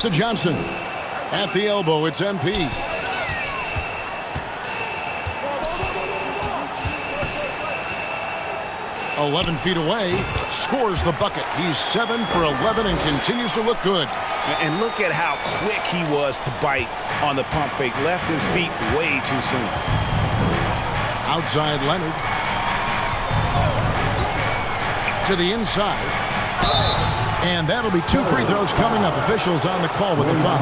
To Johnson. At the elbow, it's MP. "11 feet away, scores the bucket. He's 7 for 11 and continues to look good. And look at how quick he was to bite on the pump fake. Left his feet way too soon. Outside Leonard. To the inside. And that'll be 2 free throws coming up. Officials on the call with the foul.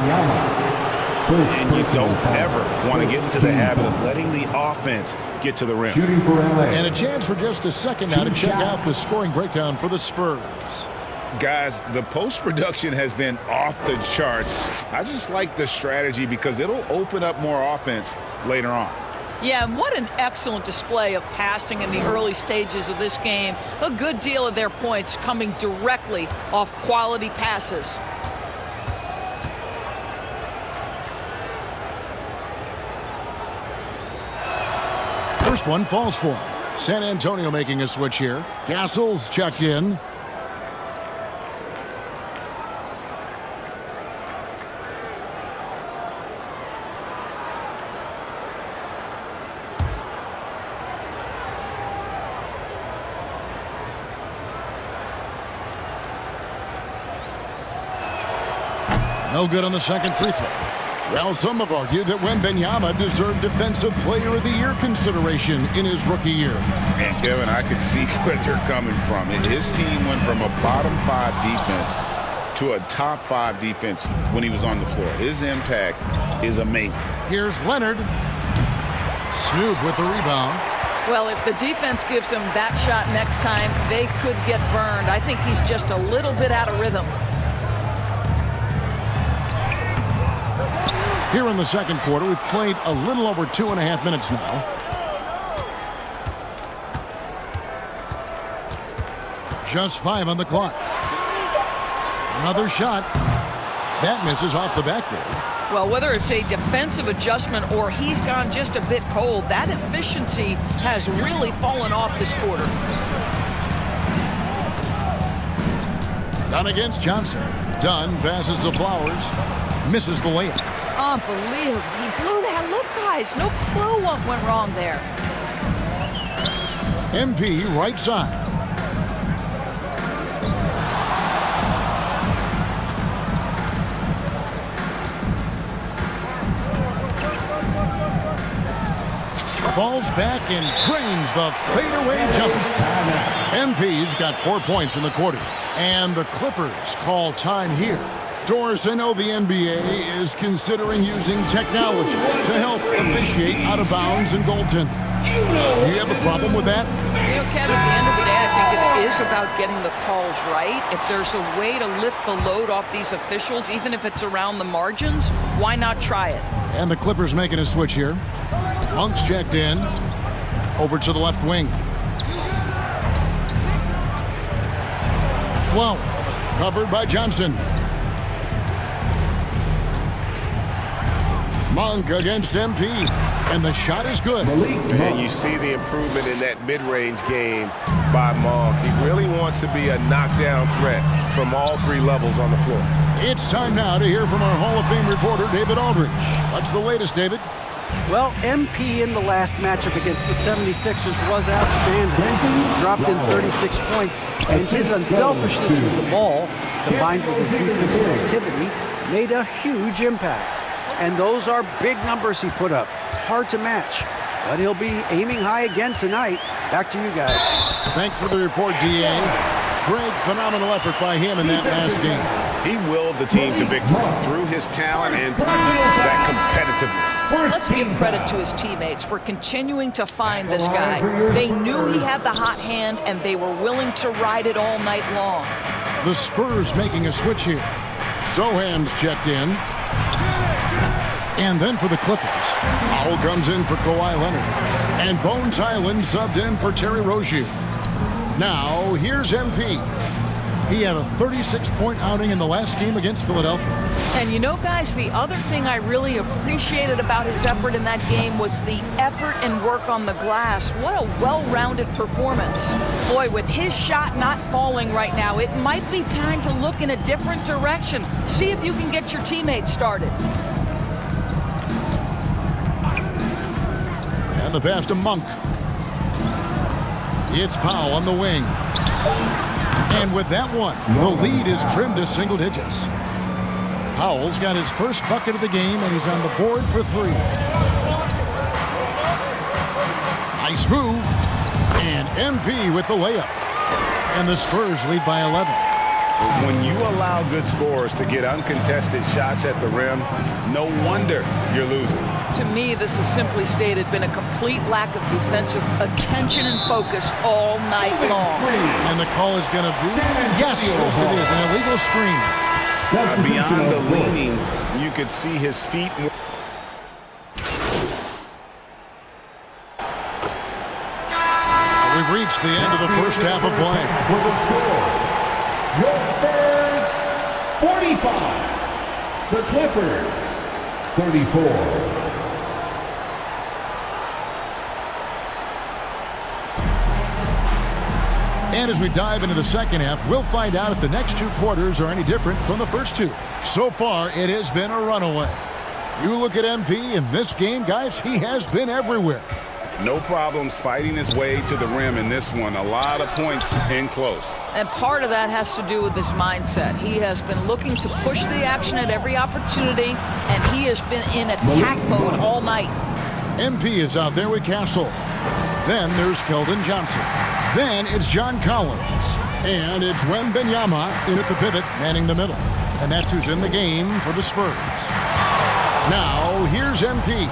And you don't ever want to get into the habit of letting the offense get to the rim. And a chance for just a second now to check out the scoring breakdown for the Spurs. Guys, the post-production has been off the charts. I just like the strategy because it'll open up more offense later on. Yeah, and what an excellent display of passing in the early stages of this game. A good deal of their points coming directly off quality passes. First one falls for him. San Antonio making a switch here. Castles checked in. No good on the second free throw. Well, some have argued that Wembanyama deserved Defensive Player of the Year consideration in his rookie year. And, Kevin, I could see where they're coming from. His team went from a bottom-5 defense to a top-5 defense when he was on the floor. His impact is amazing. Here's Leonard. Snoop with the rebound. Well, if the defense gives him that shot next time, they could get burned. I think he's just a little bit out of rhythm. Here in the second quarter, we've played a little over 2.5 minutes now. Just 5 on the clock. Another shot. That misses off the backboard. Well, whether it's a defensive adjustment or he's gone just a bit cold, that efficiency has really fallen off this quarter. Dunn against Johnson. Dunn passes to Flowers. Misses the layup. Unbelievable. He blew that. Look, guys, no clue what went wrong there. MP right side. Falls back and drains the fadeaway jumper. MP's got 4 points in the quarter. And the Clippers call time here. Doris, I know the NBA is considering using technology to help officiate out of bounds and goaltending. Do you have a problem with that? You know, Ken, at the end of the day, I think it is about getting the calls right. If there's a way to lift the load off these officials, even if it's around the margins, why not try it? And the Clippers making a switch here. Funk's checked in. Over to the left wing. Flowers covered by Johnson. Monk against MP, and the shot is good. And you see the improvement in that mid-range game by Monk. He really wants to be a knockdown threat from all 3 levels on the floor. It's time now to hear from our Hall of Fame reporter, David Aldridge. What's the latest, David? Well, MP in the last matchup against the 76ers was outstanding. Dropped in 36 points, and his unselfishness with the ball, combined with his defensive activity, made a huge impact. And those are big numbers he put up. Hard to match. But he'll be aiming high again tonight. Back to you guys. Thanks for the report, D.A. Great, phenomenal effort by him in that last game. He willed the team to victory through his talent and through that competitiveness. Let's give credit to his teammates for continuing to find this guy. They knew he had the hot hand, and they were willing to ride it all night long. The Spurs making a switch here. Sohan's checked in. And then for the Clippers, Powell comes in for Kawhi Leonard. And Bones Hyland subbed in for Terry Rozier. Now, here's MP. He had a 36-point outing in the last game against Philadelphia. And you know, guys, the other thing I really appreciated about his effort in that game was the effort and work on the glass. What a well-rounded performance. Boy, with his shot not falling right now, it might be time to look in a different direction. See if you can get your teammates started. And the pass to Monk. It's Powell on the wing. And with that one, the lead is trimmed to single digits. Powell's got his first bucket of the game, and he's on the board for 3. Nice move. And MP with the layup. And the Spurs lead by 11. When you allow good scorers to get uncontested shots at the rim, no wonder you're losing. To me, this has simply stated been a complete lack of defensive attention and focus all night long. And the call is going to be, yes, it is, an illegal screen. Beyond the leaning, you could see his feet. So we've reached the end of the first half of play. For the score, your Spurs 45, the Clippers 34. And as we dive into the second half, we'll find out if the next 2 quarters are any different from the first 2. So far, it has been a runaway. You look at MP in this game, guys, he has been everywhere. No problems fighting his way to the rim in this one. A lot of points in close. And part of that has to do with his mindset. He has been looking to push the action at every opportunity, and he has been in attack mode all night. MP is out there with Castle. Then there's Keldon Johnson. Then it's John Collins. And it's Wembanyama in at the pivot, manning the middle. And that's who's in the game for the Spurs. Now, here's MP.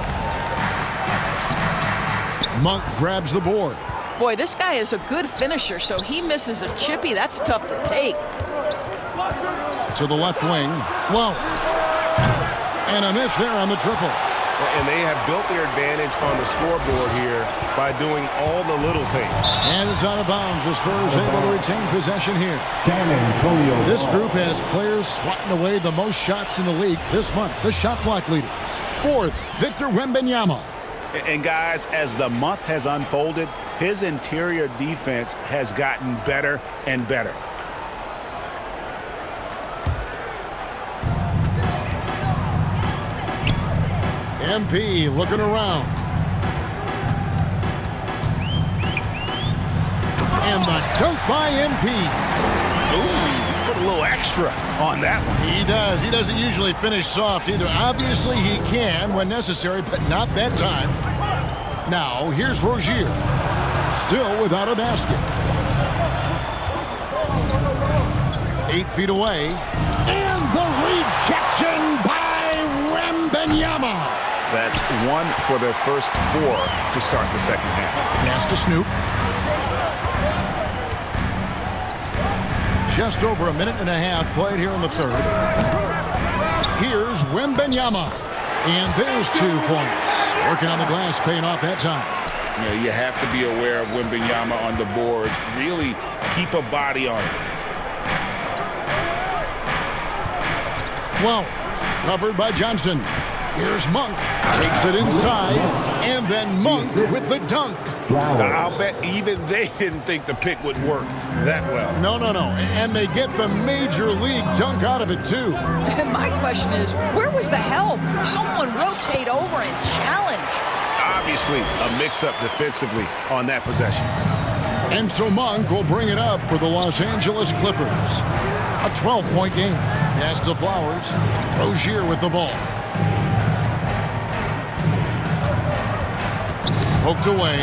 Monk grabs the board. Boy, this guy is a good finisher, so he misses a chippy. That's tough to take. To the left wing, Flowers. And a miss there on the triple. And they have built their advantage on the scoreboard here by doing all the little things. And it's out of bounds. The Spurs able to retain possession here. San Antonio. This group has players swatting away the most shots in the league this month. The shot clock leaders. 4th, Victor Wembanyama. And guys, as the month has unfolded, his interior defense has gotten better and better. MP looking around. And the dunk by MP. Ooh, put a little extra on that one. He does. He doesn't usually finish soft either. Obviously, he can when necessary, but not that time. Now, here's Rozier. Still without a basket. 8 feet away. And the rejection by Wembanyama. That's 1 for their first 4 to start the second half. Pass to Snoop. Just over a minute and a half played here in the third. Here's Wembanyama. And there's 2 points. Working on the glass, paying off that time. You know, you have to be aware of Wembanyama on the boards. Really keep a body on it. Flowers, covered by Johnson. Here's Monk. Takes it inside. And then Monk with the dunk. I'll bet even they didn't think the pick would work that well. No. And they get the major league dunk out of it, too. And my question is, where was the help? Someone rotate over and challenge. Obviously, a mix-up defensively on that possession. And so Monk will bring it up for the Los Angeles Clippers. A 12-point game. Pass to Flowers. Rozier with the ball. Poked away.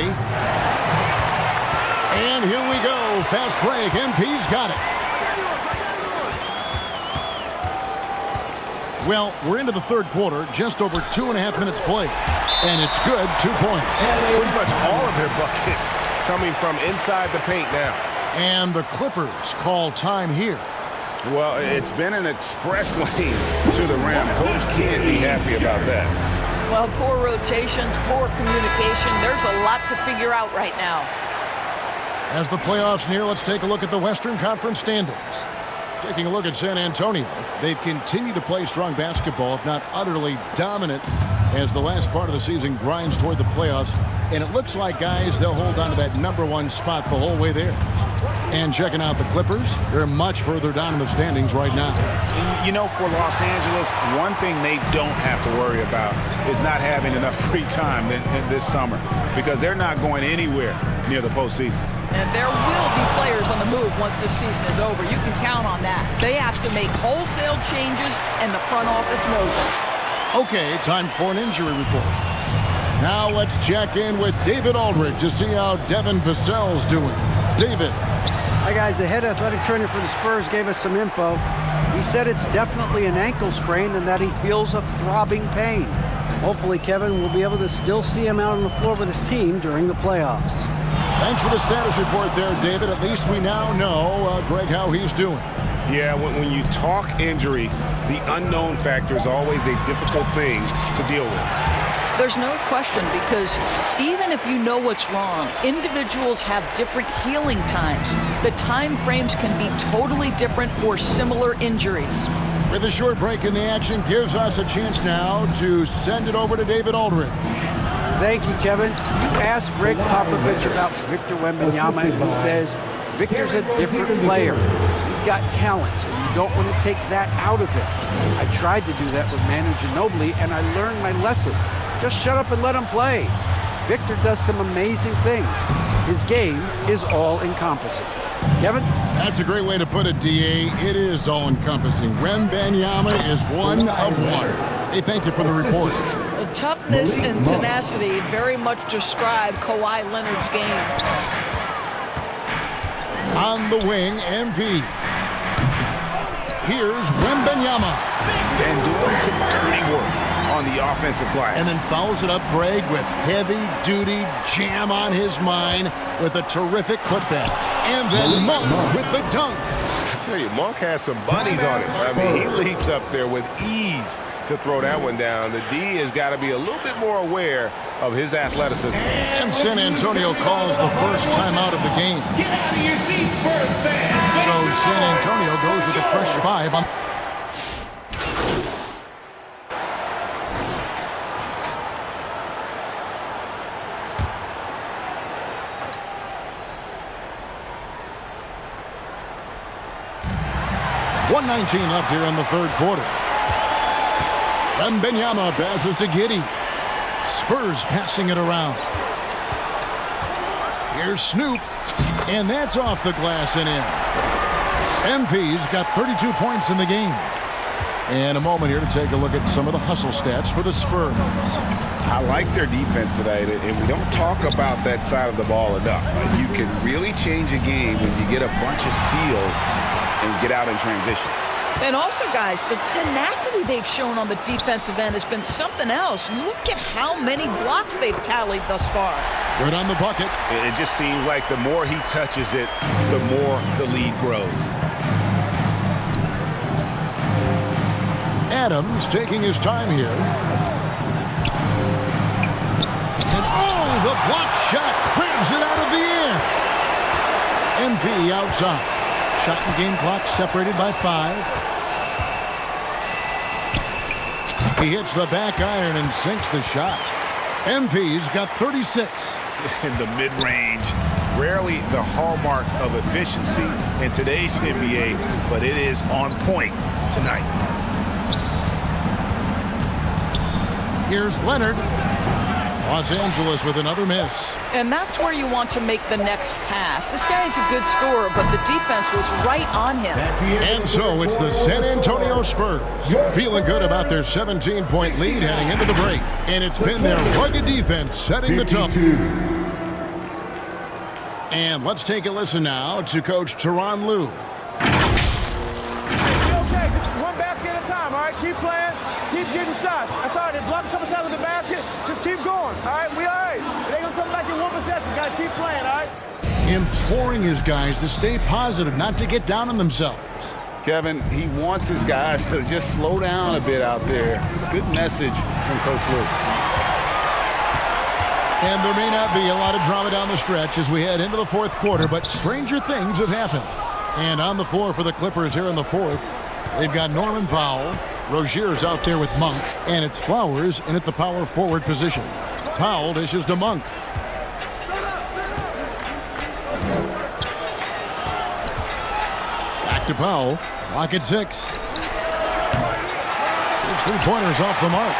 And here we go. Fast break. MP's got it. Well, we're into the third quarter. Just over 2.5 minutes played. And it's good. 2 points. Pretty much all of their buckets coming from inside the paint now. And the Clippers call time here. Well, it's been an express lane to the rim. Coach can't be happy about that. Well, poor rotations, poor communication. There's a lot to figure out right now. As the playoffs near, let's take a look at the Western Conference standings. Taking a look at San Antonio, they've continued to play strong basketball, if not utterly dominant, as the last part of the season grinds toward the playoffs. And it looks like, guys, they'll hold on to that #1 spot the whole way there. And checking out the Clippers, they're much further down in the standings right now. You know, for Los Angeles, one thing they don't have to worry about is not having enough free time this summer, because they're not going anywhere near the postseason. And there will be players on the move once this season is over. You can count on that. They have to make wholesale changes, and the front office knows it. Okay, time for an injury report. Now let's check in with David Aldridge to see how Devin Vassell's doing. David. Hi, guys. The head athletic trainer for the Spurs gave us some info. He said it's definitely an ankle sprain and that he feels a throbbing pain. Hopefully, Kevin will be able to still see him out on the floor with his team during the playoffs. Thanks for the status report there, David. At least we now know, Greg, how he's doing. Yeah, when you talk injury, the unknown factor is always a difficult thing to deal with. There's no question, because even if you know what's wrong, individuals have different healing times. The time frames can be totally different for similar injuries. With a short break in the action, gives us a chance now to send it over to David Aldridge. Thank you, Kevin. You asked Greg Popovich about Victor Wembanyama, and he says Victor's a different player. He's got talent, so you don't want to take that out of him. I tried to do that with Manu Ginobili, and I learned my lesson. Just shut up and let him play. Victor does some amazing things. His game is all-encompassing. Kevin? That's a great way to put it, D.A. It is all-encompassing. Wembanyama is one of one. Hey, thank you for the report. The toughness and tenacity very much describe Kawhi Leonard's game. On the wing, MP. Here's Wembanyama. And doing some dirty work on the offensive glass. And then fouls it up, Greg, with heavy-duty jam on his mind with a terrific putback. And then Monk with the dunk. I tell you, Monk has some bunnies on him. I mean, he leaps up there with ease to throw that one down. The D has got to be a little bit more aware of his athleticism. And San Antonio calls the first timeout of the game. Get out of your seats, Spurs fans. So San Antonio goes with a fresh 5 on. .119 left here in the third quarter. Wembanyama passes to Giddey. Spurs passing it around. Here's Snoop, and that's off the glass and in. MP's got 32 points in the game. And a moment here to take a look at some of the hustle stats for the Spurs. I like their defense today, and we don't talk about that side of the ball enough. You can really change a game when you get a bunch of steals and get out in transition. And also, guys, the tenacity they've shown on the defensive end has been something else. Look at how many blocks they've tallied thus far. Good on the bucket. It just seems like the more he touches it, the more the lead grows. Adams taking his time here. And oh, the block shot crabs it out of the air. MP outside. Shot and game clock separated by 5. He hits the back iron and sinks the shot. MP's got 36. In the mid-range, rarely the hallmark of efficiency in today's NBA, but it is on point tonight. Here's Leonard. Los Angeles with another miss. And that's where you want to make the next pass. This guy's a good scorer, but the defense was right on him. And so it's the San Antonio Spurs feeling good about their 17-point lead heading into the break. And it's been their rugged defense setting the tone. And let's take a listen now to Coach Tyronn Lue. Okay, just one basket at a time, all right? Keep playing, keep getting shots. That's all right. If block a couple shots of the basket, just keep going, all right? We all right. It ain't gonna come back in one possession. Gotta keep playing, all right? Imploring his guys to stay positive, not to get down on themselves. Kevin, he wants his guys to just slow down a bit out there. Good message from Coach Lue. And there may not be a lot of drama down the stretch as we head into the fourth quarter, but stranger things have happened. And on the floor for the Clippers here in the fourth, they've got Norman Powell. Rozier's out there with Monk. And it's Flowers in at the power forward position. Powell dishes to Monk. Back to Powell. Clock at 6. His three-pointers off the mark.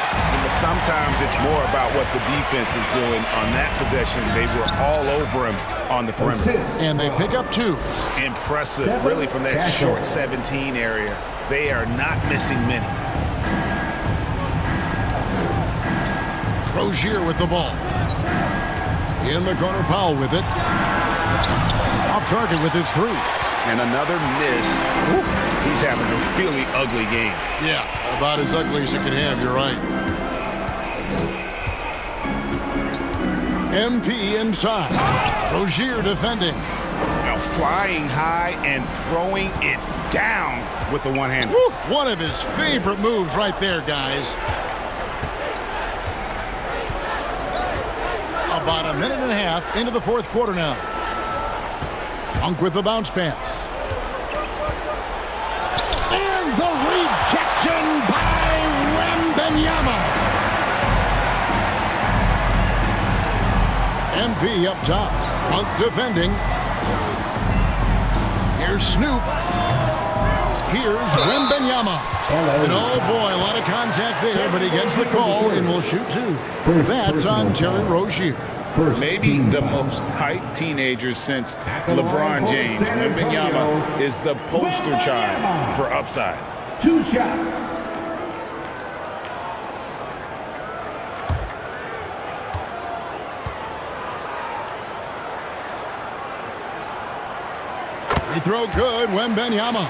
Sometimes it's more about what the defense is doing on that possession. They were all over him on the perimeter. And they pick up 2. Impressive, really, from that short 17 area. They are not missing many. Rozier with the ball. In the corner, Powell with it. Off target with his 3. And another miss. Whew. He's having a really ugly game. Yeah, about as ugly as you can have, you're right. MP inside. Rozier defending. Now flying high and throwing it down with the one-hander. One of his favorite moves right there, guys. About a minute and a half into the fourth quarter now. Monk with the bounce pass. And the rejection by Wembanyama. MP up top. Monk defending. Here's Snoop. Here's Wembanyama. And oh boy, a lot of contact there, but he gets the call and will shoot 2. That's on Terry Rozier. Maybe the most hyped teenager since LeBron James. Wembanyama is the poster child for upside. 2 shots. Free throw good, Wembanyama.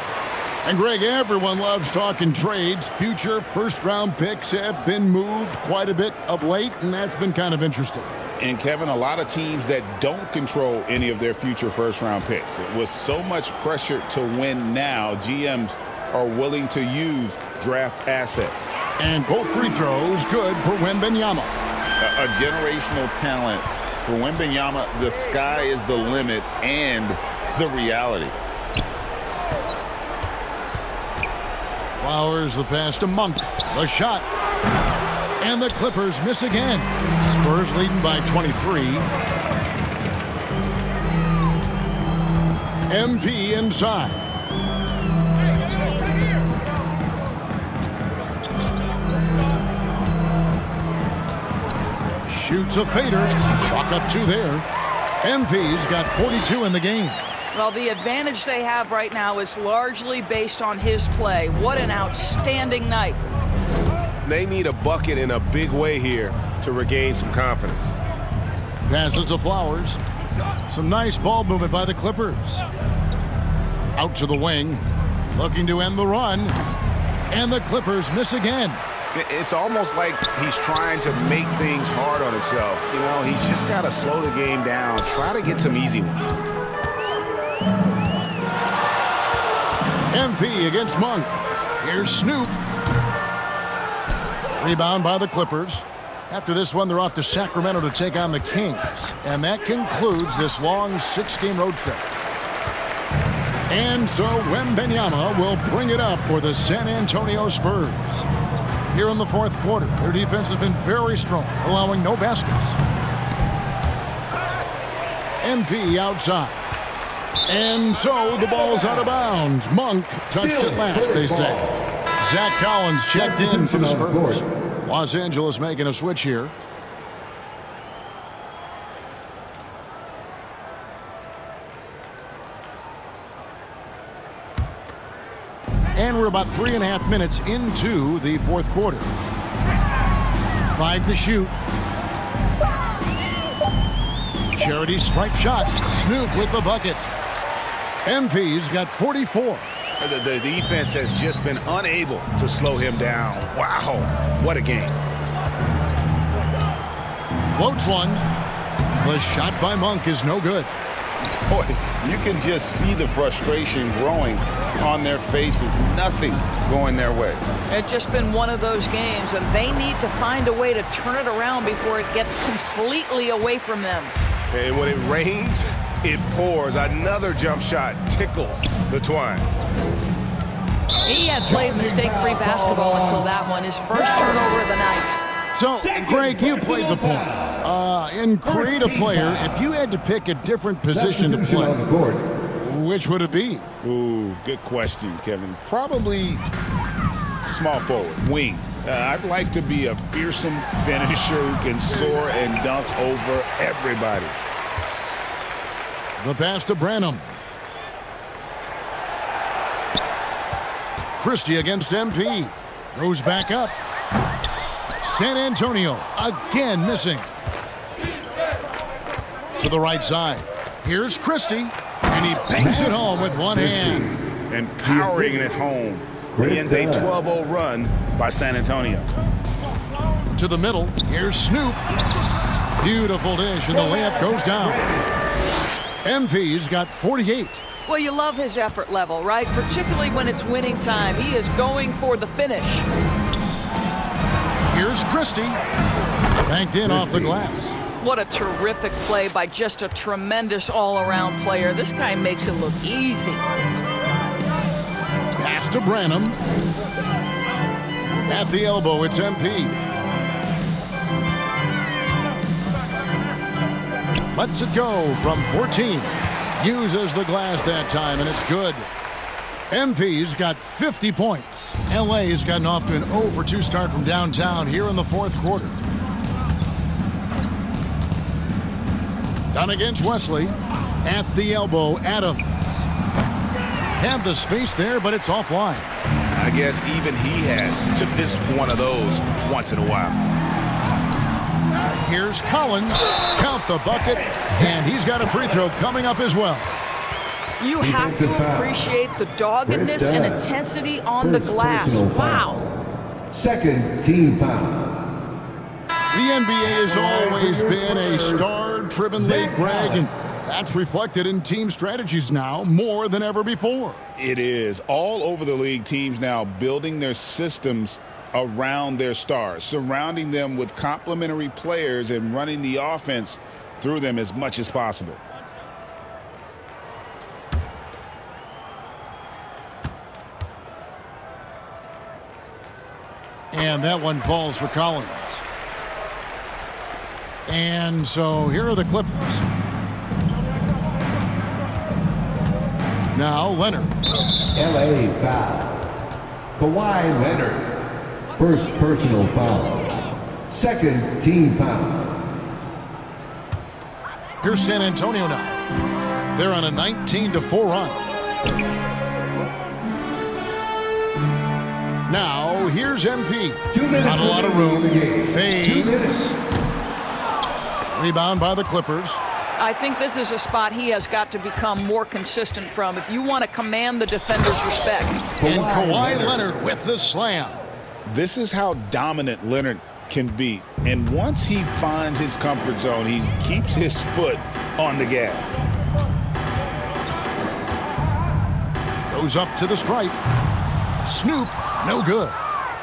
And Greg, everyone loves talking trades. Future first-round picks have been moved quite a bit of late, and that's been kind of interesting. And Kevin, a lot of teams that don't control any of their future first-round picks. With so much pressure to win now, GMs are willing to use draft assets. And both free throws good for Wembanyama. A generational talent. For Wembanyama, the sky is the limit and the reality. Flowers the pass to Monk. The shot. And the Clippers miss again. Spurs leading by 23. MP inside. Shoots a fader. Chalk up 2 there. MP's got 42 in the game. Well, the advantage they have right now is largely based on his play. What an outstanding night. They need a bucket in a big way here to regain some confidence. Passes to Flowers. Some nice ball movement by the Clippers. Out to the wing. Looking to end the run. And the Clippers miss again. It's almost like he's trying to make things hard on himself. You know, he's just got to slow the game down. Try to get some easy ones. MP against Monk. Here's Snoop. Rebound by the Clippers. After this one, they're off to Sacramento to take on the Kings. And that concludes this long 6-game road trip. And so Wembanyama will bring it up for the San Antonio Spurs. Here in the fourth quarter, their defense has been very strong, allowing no baskets. MP outside. And so the ball's out of bounds. Monk touched it last, they say. Zach Collins checked in for the Spurs. Los Angeles making a switch here. And we're about 3.5 minutes into the fourth quarter. 5 to shoot. Charity stripe shot. Snoop with the bucket. MP's got 44. The defense has just been unable to slow him down. Wow, what a game. Floats one. The shot by Monk is no good. Boy, you can just see the frustration growing on their faces. Nothing going their way. It's just been one of those games, and they need to find a way to turn it around before it gets completely away from them. And when it rains, it pours. Another jump shot tickles the twine. He had played mistake-free basketball until that one, his first turnover of the night. So, Greg, you played the point. In create a player, if you had to pick a different position to play, which would it be? Ooh, good question, Kevin. Probably small forward, wing. I'd like to be a fearsome finisher who can soar and dunk over everybody. The pass to Branham. Christie against MP. Goes back up. San Antonio again missing. To the right side. Here's Christie. And he bangs it home with one hand. And powering it home. Begins a 12-0 run by San Antonio. To the middle. Here's Snoop. Beautiful dish, and the layup goes down. MP's got 48. Well, you love his effort level, right? Particularly when it's winning time. He is going for the finish. Here's Christie. Banked in off the glass. What a terrific play by just a tremendous all-around player. This guy makes it look easy. Pass to Branham. At the elbow, it's MP. Lets it go from 14. Uses the glass that time, and it's good. MP's got 50 points. LA's gotten off to an 0-for-2 start from downtown here in the fourth quarter. Down against Wesley. At the elbow, Adams. Had the space there, but it's offline. I guess even he has to miss one of those once in a while. Here's Collins. Count the bucket. And he's got a free throw coming up as well. You have to appreciate the doggedness and intensity on the glass. Wow. Second team foul. The NBA has always been a star-driven league, Greg, and that's reflected in team strategies now more than ever before. It is. All over the league, teams now building their systems around their stars, surrounding them with complementary players and running the offense through them as much as possible. And that one falls for Collins. And so here are the Clippers. Now Leonard. LA foul. Kawhi Leonard. First personal foul. Second team foul. Here's San Antonio now. They're on a 19-4 run. Now here's MP. 2 minutes. Not a lot of room. Fades. 2 minutes. Rebound by the Clippers. I think this is a spot he has got to become more consistent from if you want to command the defender's respect. And Kawhi Leonard with the slam. This is how dominant Leonard can be. And once he finds his comfort zone, he keeps his foot on the gas. Goes up to the stripe. Snoop, no good.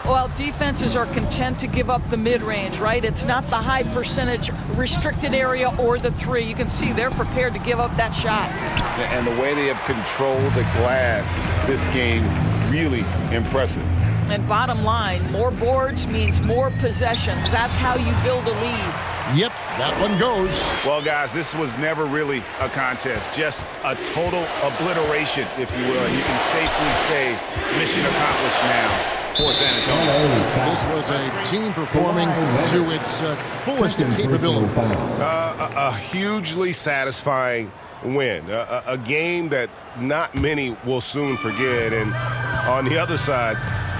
Well, defenses are content to give up the mid-range, right? It's not the high percentage restricted area or the three. You can see they're prepared to give up that shot. And the way they have controlled the glass this game, really impressive. And bottom line, more boards means more possessions. That's how you build a lead. Yep, that one goes. Well, guys, this was never really a contest, just a total obliteration, if you will. And you can safely say mission accomplished now for San Antonio. This was a team performing to its fullest capability. A hugely satisfying win, a game that not many will soon forget, and on the other side,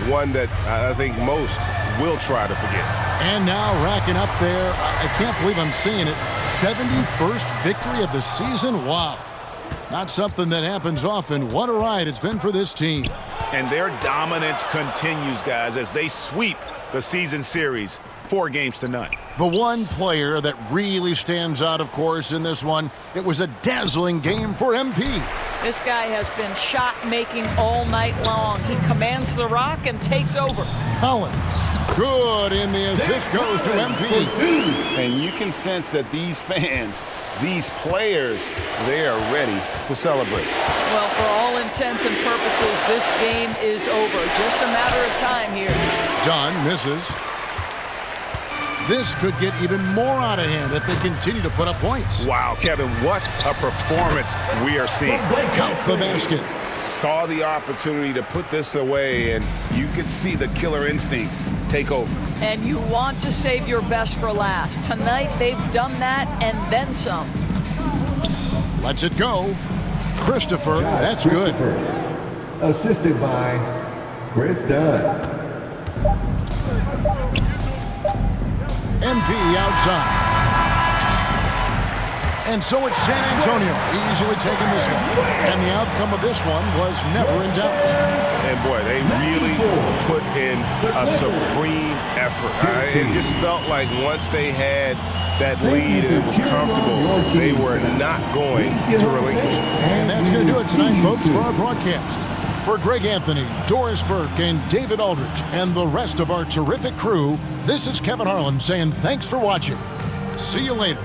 one that I think most will try to forget. And now racking up there, I can't believe I'm saying it, 71st victory of the season. Wow. Not something that happens often. What a ride it's been for this team. And their dominance continues, guys, as they sweep the season series 4-0. The one player that really stands out, of course, in this one, it was a dazzling game for MP. This guy has been shot-making all night long. He commands the rock and takes over. Collins, good, and the assist goes to MP. And you can sense that these fans these players, they are ready to celebrate. Well, for all intents and purposes, this game is over. Just a matter of time here. John misses. This could get even more out of hand if they continue to put up points. Wow, Kevin, what a performance we are seeing. Count the basket. Saw the opportunity to put this away, and you could see the killer instinct take over. And you want to save your best for last. Tonight, they've done that and then some. Lets it go. Christopher, that's good. Assisted by Chris Dunn. MP outside. And so it's San Antonio easily taking this one. And the outcome of this one was never in doubt. And boy, they really put in a supreme effort. It just felt like once they had that lead and it was comfortable, they were not going to relinquish it. And that's going to do it tonight, folks, for our broadcast. For Greg Anthony, Doris Burke, and David Aldridge, and the rest of our terrific crew, this is Kevin Harlan saying thanks for watching. See you later.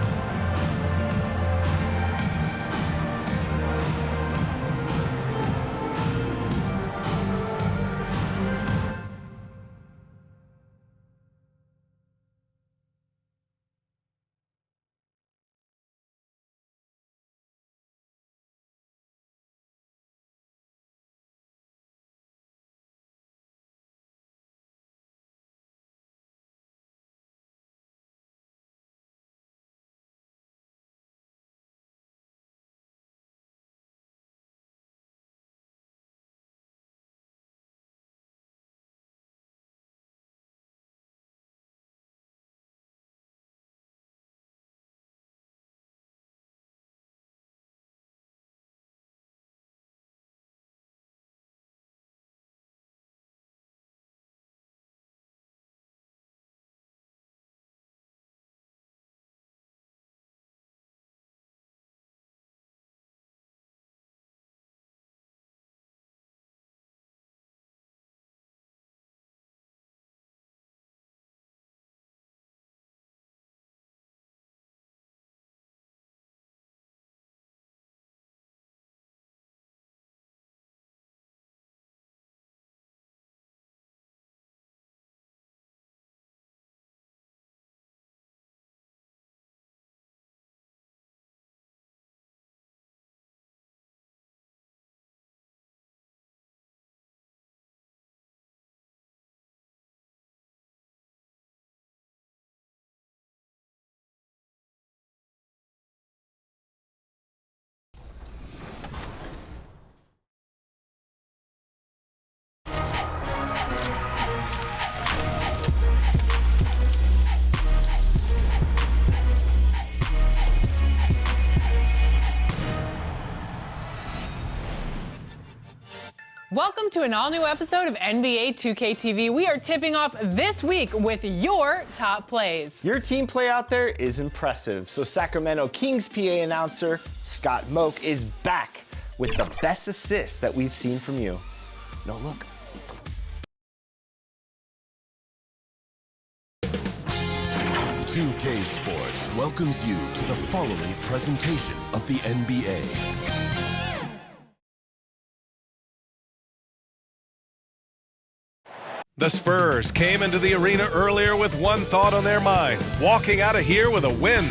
Welcome to an all-new episode of NBA 2K TV. We are tipping off this week with your top plays. Your team play out there is impressive, so Sacramento Kings PA announcer Scott Moak is back with the best assist that we've seen from you. No look. "2K Sports" welcomes you to the following presentation of the NBA. The Spurs came into the arena earlier with one thought on their mind: walking out of here with a win.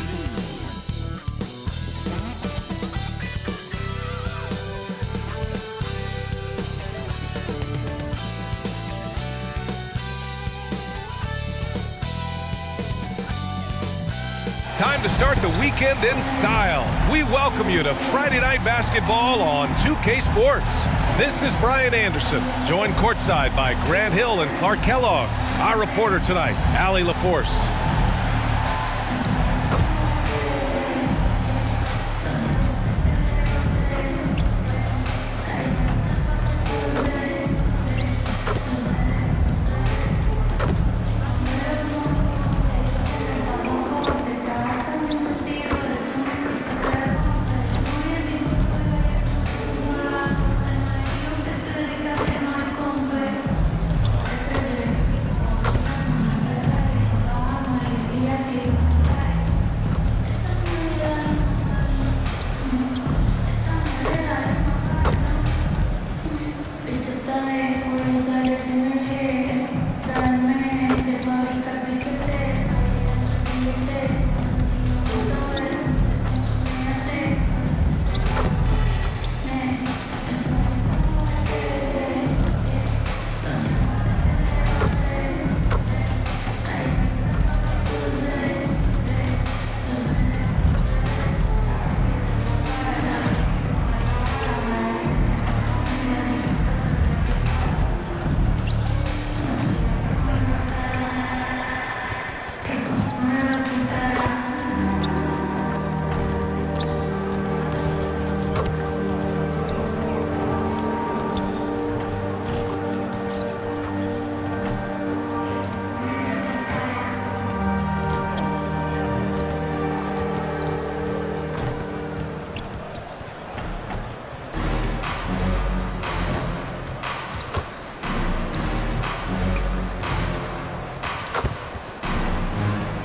Time to start the weekend in style. We welcome you to Friday Night Basketball on 2K Sports. This is Brian Anderson, joined courtside by Grant Hill and Clark Kellogg. Our reporter tonight, Allie LaForce.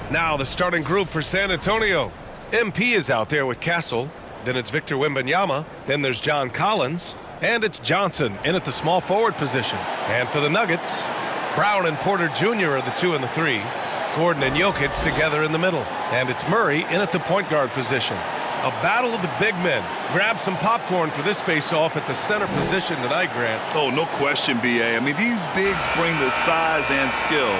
Now the starting group for San Antonio. MP is out there with Castle. Then it's Victor Wembanyama. Then there's John Collins. And it's Johnson in at the small forward position. And for the Nuggets, Brown and Porter Jr. are the 2 and the 3. Gordon and Jokic together in the middle. And it's Murray in at the point guard position. A battle of the big men. Grab some popcorn for this face-off at the center position tonight, Grant. Oh, no question, B.A. I mean, these bigs bring the size and skill.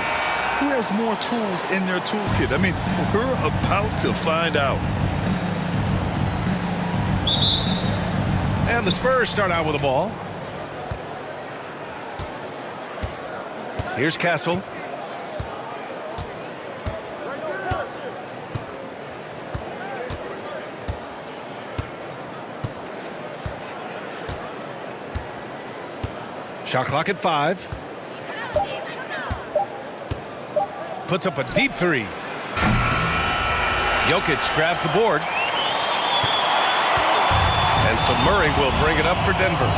Who has more tools in their toolkit? I mean, we're about to find out. And the Spurs start out with the ball. Here's Castle. Shot clock at 5. Puts up a deep 3. Jokic grabs the board. And so Murray will bring it up for Denver.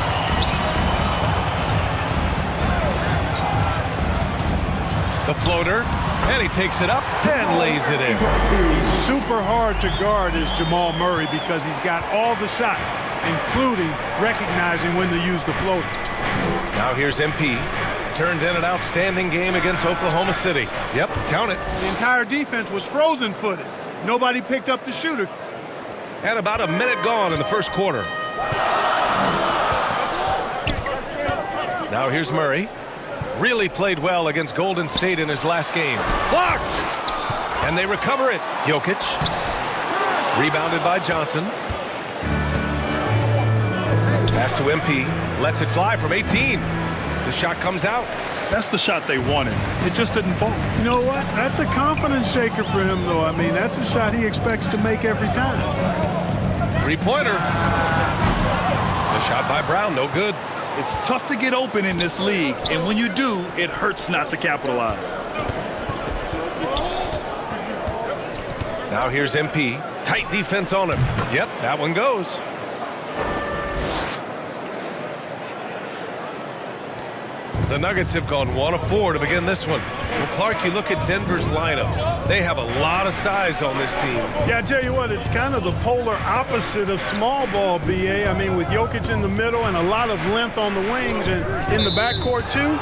The floater, and he takes it up and lays it in. Super hard to guard is Jamal Murray because he's got all the shot, including recognizing when to use the floater. Now here's MP. Turned in an outstanding game against Oklahoma City. Yep, count it. The entire defense was frozen-footed. Nobody picked up the shooter. And about a minute gone in the first quarter. Now here's Murray. Really played well against Golden State in his last game. Blocked! And they recover it. Jokic. Rebounded by Johnson. Pass to MP. Lets it fly from 18. The shot comes out. That's the shot they wanted. It just didn't fall. You know what? That's a confidence shaker for him, though. I mean, that's a shot he expects to make every time. Three-pointer. The shot by Brown, no good. It's tough to get open in this league, and when you do, it hurts not to capitalize. Now here's MP. Tight defense on him. Yep, that one goes. The Nuggets have gone 1 of 4 to begin this one. Well, Clark, you look at Denver's lineups. They have a lot of size on this team. Yeah, I tell you what, it's kind of the polar opposite of small ball, B.A. I mean, with Jokic in the middle and a lot of length on the wings and in the backcourt, too.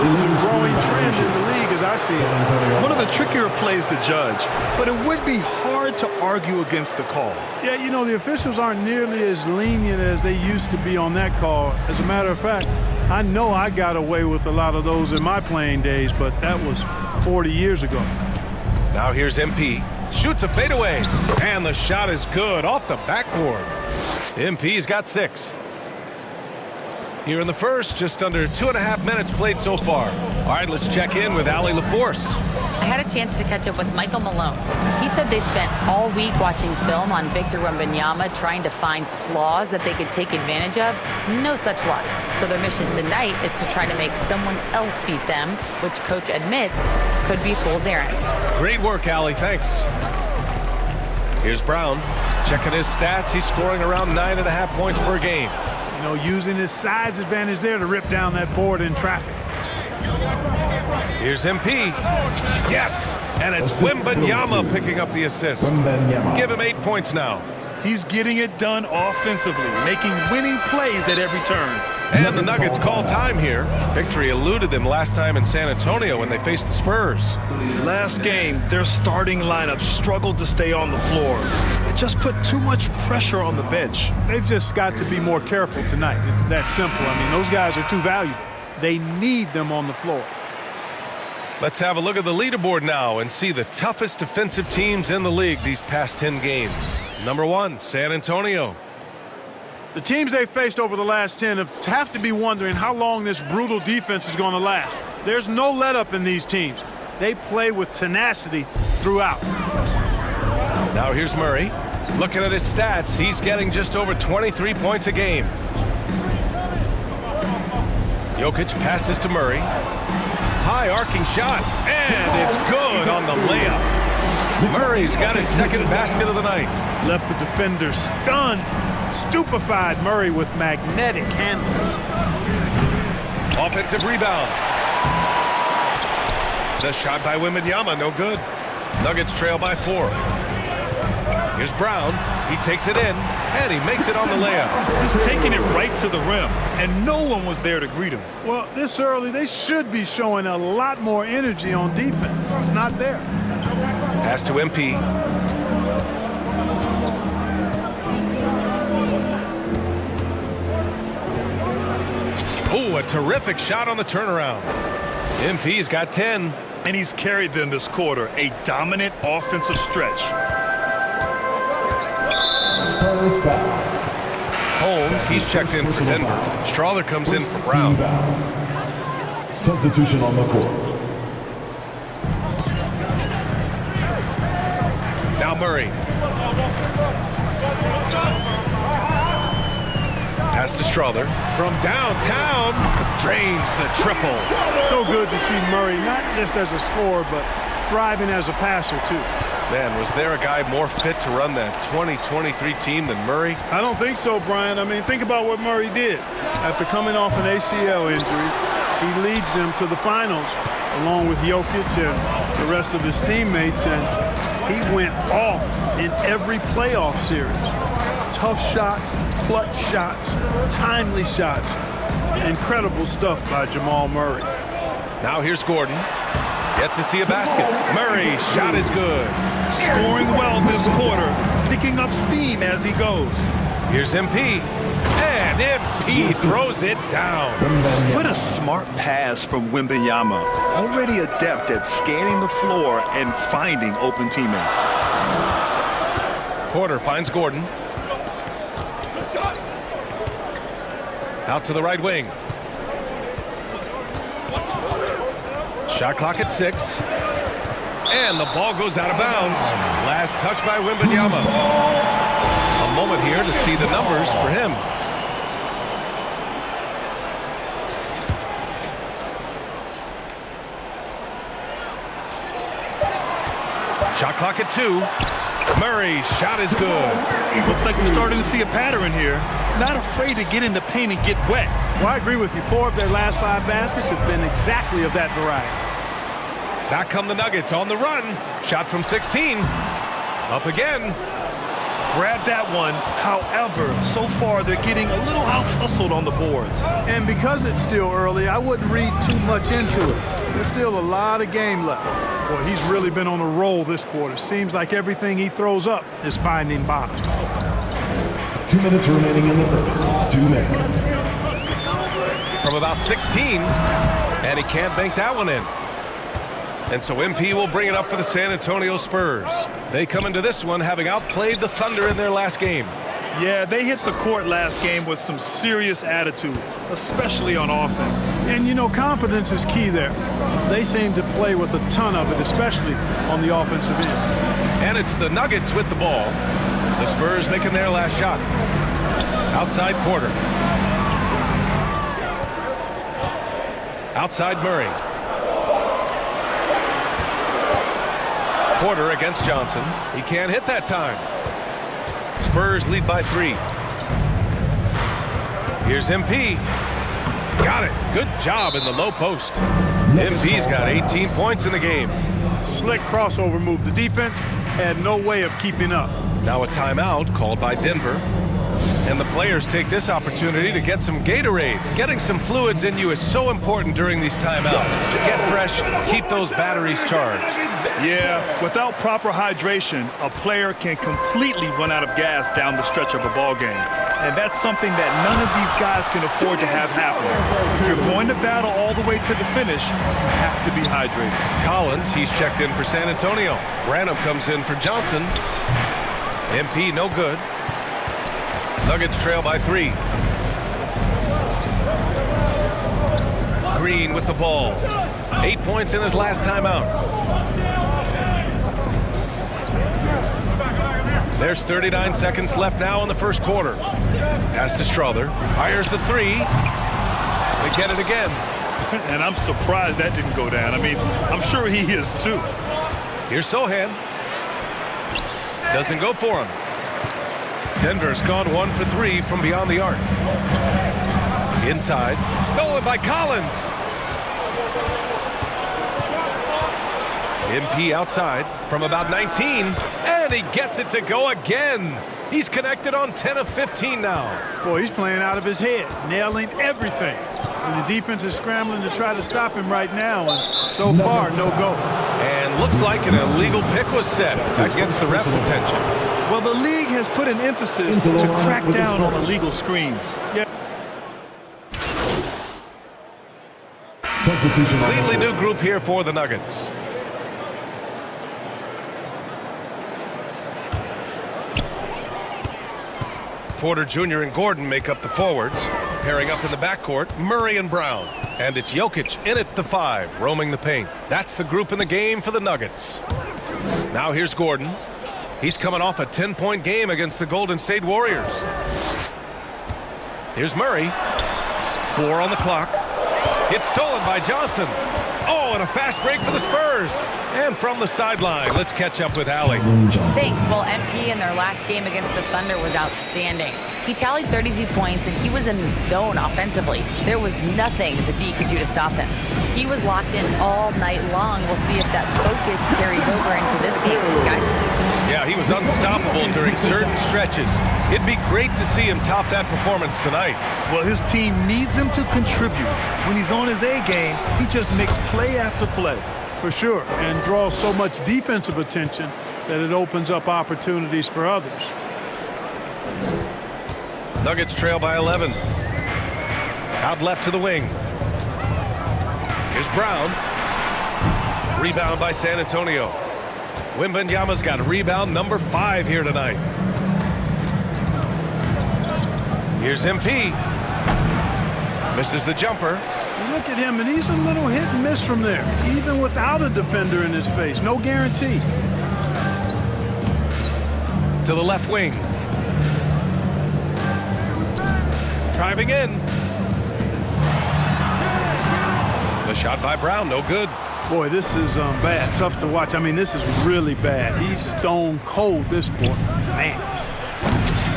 This is a growing trend in the league as I see it. One of the trickier plays to judge, but it would be hard to argue against the call. Yeah, you know, the officials aren't nearly as lenient as they used to be on that call. As a matter of fact, I know I got away with a lot of those in my playing days, but that was 40 years ago. Now here's MP. Shoots a fadeaway. And the shot is good off the backboard. MP's got 6. Here in the first, just under 2.5 minutes played so far. All right, let's check in with Allie LaForce. I had a chance to catch up with Michael Malone. He said they spent all week watching film on Victor Wembanyama, trying to find flaws that they could take advantage of. No such luck. So their mission tonight is to try to make someone else beat them, which coach admits could be fool's errand. Great work, Allie. Thanks. Here's Brown. Checking his stats. He's scoring around 9.5 points per game. You know, using his size advantage there to rip down that board in traffic. Here's MP. Yes! And it's Wembanyama picking up the assist. Give him 8 points now. He's getting it done offensively, making winning plays at every turn. And the Nuggets call time here. Victory eluded them last time in San Antonio when they faced the Spurs. Last game, their starting lineup struggled to stay on the floor. It just put too much pressure on the bench. They've just got to be more careful tonight. It's that simple. I mean, those guys are too valuable. They need them on the floor. Let's have a look at the leaderboard now and see the toughest defensive teams in the league these past 10 games. Number 1, San Antonio. The teams they've faced over the last 10 have to be wondering how long this brutal defense is going to last. There's no let-up in these teams. They play with tenacity throughout. Now here's Murray. Looking at his stats, he's getting just over 23 points a game. Jokic passes to Murray. High arcing shot, and it's good on the layup. Murray's got his second basket of the night. Left the defender stunned. Stupefied Murray with magnetic handles. Offensive rebound. The shot by Wembanyama, no good. Nuggets trail by 4. Here's Brown. He takes it in, and he makes it on the layup. Just taking it right to the rim, and no one was there to greet him. Well, this early, they should be showing a lot more energy on defense. It's not there. Pass to MP. Oh, a terrific shot on the turnaround. MP's got 10. And he's carried them this quarter. A dominant offensive stretch. Spurs foul. Holmes, he's checked in for Denver. Strawther comes in for Brown. Substitution on the court. Now Murray. Pass to Strawther. From downtown, drains the triple. So good to see Murray, not just as a scorer, but thriving as a passer, too. Man, was there a guy more fit to run that 2023 team than Murray? I don't think so, Brian. I mean, think about what Murray did. After coming off an ACL injury, he leads them to the finals, along with Jokic and the rest of his teammates, and he went off in every playoff series. Tough shots, clutch shots, timely shots. Incredible stuff by Jamal Murray. Now here's Gordon. Yet to see a basket. Murray, shot is good. Scoring well this quarter, picking up steam as he goes. Here's MP. And MP throws it down. What a smart pass from Wembanyama. Already adept at scanning the floor and finding open teammates. Porter finds Gordon. Out to the right wing. Shot clock at 6. And the ball goes out of bounds. Last touch by Wembanyama. A moment here to see the numbers for him. Shot clock at 2. Murray's shot is good. Looks like we're starting to see a pattern here. Not afraid to get in the paint and get wet. Well, I agree with you. 4 of their last 5 baskets have been exactly of that variety. Back come the Nuggets on the run. Shot from 16. Up again. Grab that one. However, so far they're getting a little out-hustled on the boards. And because it's still early, I wouldn't read too much into it. There's still a lot of game left. Boy, he's really been on a roll this quarter. Seems like everything he throws up is finding bottom. 2 minutes remaining in the first. 2 minutes. From about 16. And he can't bank that one in. And so MP will bring it up for the San Antonio Spurs. They come into this one having outplayed the Thunder in their last game. Yeah, they hit the court last game with some serious attitude, especially on offense. And, you know, confidence is key there. They seem to play with a ton of it, especially on the offensive end. And it's the Nuggets with the ball. The Spurs making their last shot. Outside Porter. Outside Murray. Porter against Johnson. He can't hit that time. Spurs lead by 3. Here's MP. Got it. Good job in the low post. MP's got 18 points in the game. Slick crossover move. The defense had no way of keeping up. Now a timeout called by Denver. And the players take this opportunity to get some Gatorade. Getting some fluids in you is so important during these timeouts. Get fresh, keep those batteries charged. Yeah, without proper hydration, a player can completely run out of gas down the stretch of a ball game. And that's something that none of these guys can afford to have happen. If you're going to battle all the way to the finish, you have to be hydrated. Collins, he's checked in for San Antonio. Branham comes in for Johnson. MP, no good. Nuggets trail by 3. Green with the ball. 8 points in his last timeout. There's 39 seconds left now in the first quarter. Pass to Strawther. Fires the 3. They get it again. And I'm surprised that didn't go down. I mean, I'm sure he is too. Here's Sohan. Doesn't go for him. Denver's gone 1 for 3 from beyond the arc. Inside. Stolen by Collins. MP outside from about 19, and he gets it to go again. He's connected on 10 of 15 now. Boy, he's playing out of his head, nailing everything. And the defense is scrambling to try to stop him right now, and so far, no go. And looks like an illegal pick was set. That gets the ref's attention. Well, the league has put an emphasis to crack down on illegal screens. Yeah. Completely new group here for the Nuggets. Porter Jr. and Gordon make up the forwards. Pairing up in the backcourt, Murray and Brown. And it's Jokic in at the 5, roaming the paint. That's the group in the game for the Nuggets. Now here's Gordon. He's coming off a 10-point game against the Golden State Warriors. Here's Murray. 4 on the clock. It's stolen by Johnson. Oh, and a fast break for the Spurs. And from the sideline, let's catch up with Allie. Thanks. Well, MP in their last game against the Thunder was outstanding. He tallied 32 points, and he was in the zone offensively. There was nothing the D could do to stop him. He was locked in all night long. We'll see if that focus carries over into this game, guys. Yeah, he was unstoppable during certain stretches. It'd be great to see him top that performance tonight. Well, his team needs him to contribute. When he's on his A game, he just makes play after play. For sure, and draws so much defensive attention that it opens up opportunities for others. Nuggets trail by 11. Out left to the wing. Here's Brown. Rebound by San Antonio. Wembanyama's got a rebound number 5 here tonight. Here's MP. Misses the jumper. Look at him, and he's a little hit and miss from there, even without a defender in his face. No guarantee. To the left wing. Driving in. The shot by Brown, no good. Boy, this is bad. Tough to watch. I mean, this is really bad. He's stone cold this quarter. Man.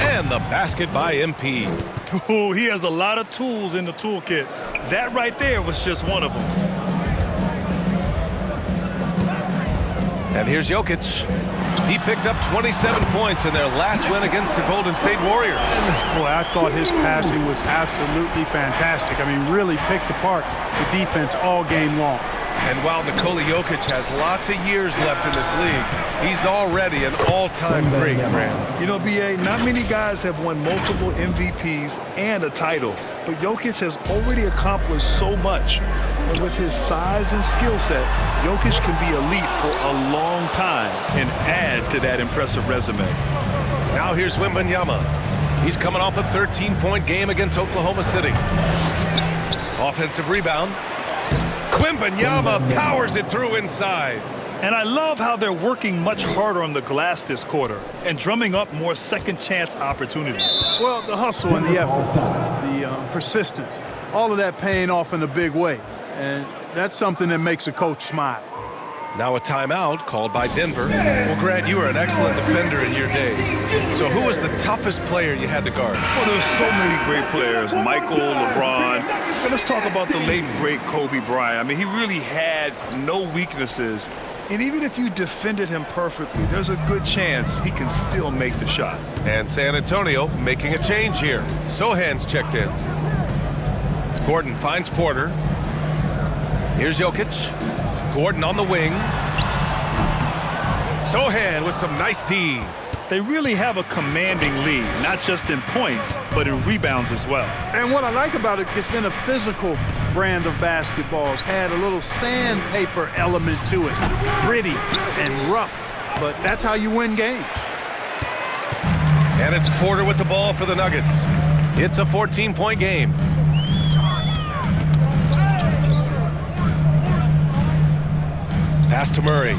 And the basket by MP. Oh, he has a lot of tools in the toolkit. That right there was just one of them. And here's Jokic. He picked up 27 points in their last win against the Golden State Warriors. Boy, I thought his passing was absolutely fantastic. I mean, really picked apart the defense all game long. And while Nikola Jokic has lots of years left in this league, he's already an all-time great, Grant. You know, B.A., not many guys have won multiple MVPs and a title, but Jokic has already accomplished so much. And with his size and skill set, Jokic can be elite for a long time and add to that impressive resume. Now here's Wembanyama. He's coming off a 13-point game against Oklahoma City. Offensive rebound. Wembanyama powers it through inside. And I love how they're working much harder on the glass this quarter and drumming up more second chance opportunities. Well, the hustle and the effort, the persistence, all of that paying off in a big way. And that's something that makes a coach smile. Now a timeout called by Denver. Well, Grant, you were an excellent defender in your day. So who was the toughest player you had to guard? Well, there's so many great players. Michael, LeBron. And let's talk about the late, great Kobe Bryant. I mean, he really had no weaknesses. And even if you defended him perfectly, there's a good chance he can still make the shot. And San Antonio making a change here. Sohan's checked in. Gordon finds Porter. Here's Jokic. Gordon on the wing. Sohan with some nice D. They really have a commanding lead, not just in points, but in rebounds as well. And what I like about it, it's been a physical brand of basketball. It's had a little sandpaper element to it. Gritty and rough, but that's how you win games. And it's Porter with the ball for the Nuggets. It's a 14-point game. Pass to Murray.